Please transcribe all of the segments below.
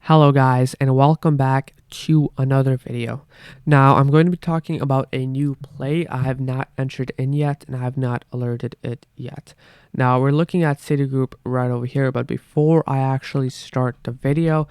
Hello guys, and welcome back to another video. Now I'm going to be talking about a new play I have not entered in yet and I have not alerted it yet. Now we're looking at Citigroup right over here, but before I actually start the video,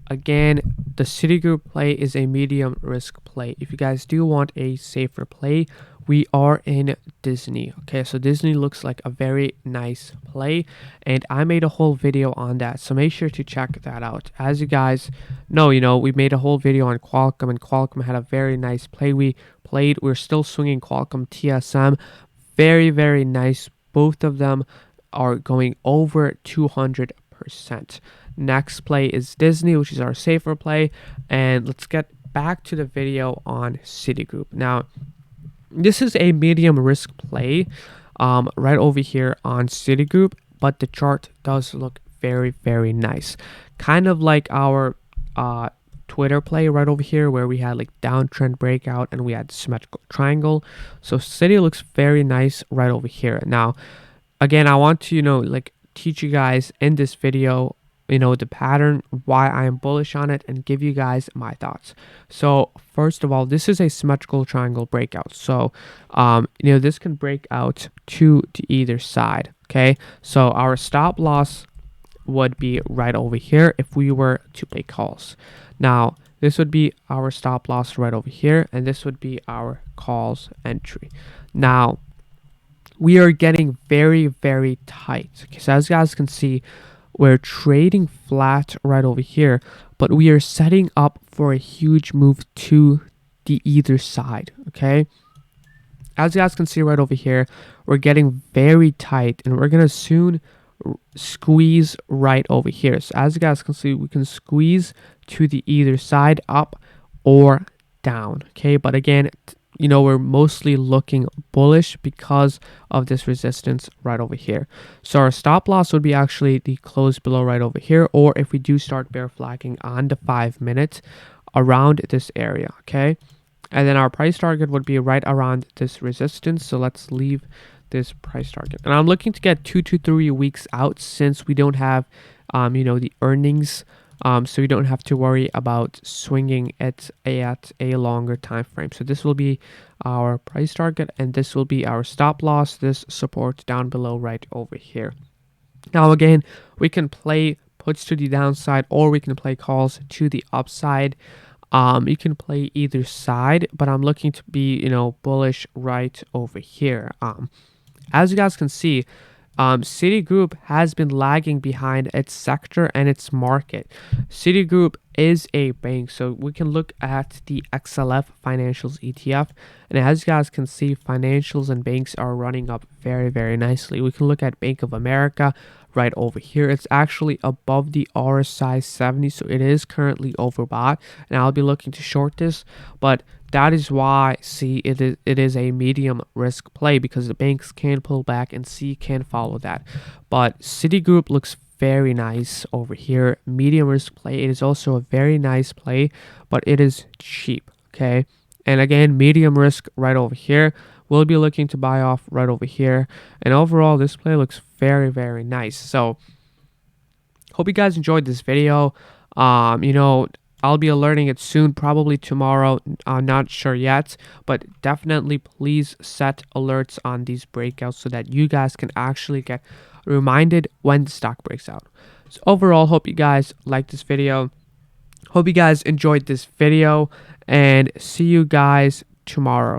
again, the Citigroup play is a medium risk play. If you guys do want a safer play, we are in Disney. Okay, so Disney looks like a very nice play, and I made a whole video on that, so make sure to check that out. As you guys know, we made a whole video on Qualcomm, and Qualcomm had a very nice play we played. We're still swinging Qualcomm TSM. Very, very nice. Both of them are going over 200%. Next play is Disney, which is our safer play, and let's get back to the video on Citigroup. Now, this is a medium risk play right over here on Citigroup, but the chart does look very, very nice. Kind of like our Twitter play right over here where we had like downtrend breakout and we had symmetrical triangle. So Citi looks very nice right over here. Now, again, I want to, teach you guys in this video the pattern, why I am bullish on it, and give you guys my thoughts. So first of all, this is a symmetrical triangle breakout. So this can break out to either side. Okay, so our stop loss would be right over here if we were to play calls. Now this would be our stop loss right over here, and this would be our calls entry. Now we are getting very, very tight. Okay, so as you guys can see, we're trading flat right over here, but we are setting up for a huge move to the either side. Okay, as you guys can see right over here, we're getting very tight, and we're gonna soon squeeze right over here. So as you guys can see, we can squeeze to the either side, up or down. Okay, but again, we're mostly looking bullish because of this resistance right over here. So our stop loss would be actually the close below right over here, or if we do start bear flagging on the 5 minutes around this area. Okay, and then our price target would be right around this resistance. So let's leave this price target, and I'm looking to get 2 to 3 weeks out since we don't have the earnings, so we don't have to worry about swinging it at a longer time frame. So this will be our price target, and this will be our stop loss, this support down below right over here. Now again, we can play puts to the downside, or we can play calls to the upside. You can play either side, but I'm looking to be bullish right over here. As you guys can see, Citigroup has been lagging behind its sector and its market. Citigroup is a bank, so we can look at the XLF financials ETF, and as you guys can see, financials and banks are running up very, very nicely. We can look at Bank of America right over here. It's actually above the RSI 70, so it is currently overbought, and I'll be looking to short this, but that is why it is a medium risk play, because the banks can pull back and C can follow that. But Citigroup looks very nice over here. Medium risk play. It is also a very nice play, but it is cheap. Okay, and again, medium risk right over here. We'll be looking to buy off right over here, and overall this play looks very, very nice. So hope you guys enjoyed this video. I'll be alerting it soon, probably tomorrow. I'm not sure yet, but definitely please set alerts on these breakouts so that you guys can actually get reminded when the stock breaks out. So overall, hope you guys liked this video. Hope you guys enjoyed this video, and see you guys tomorrow.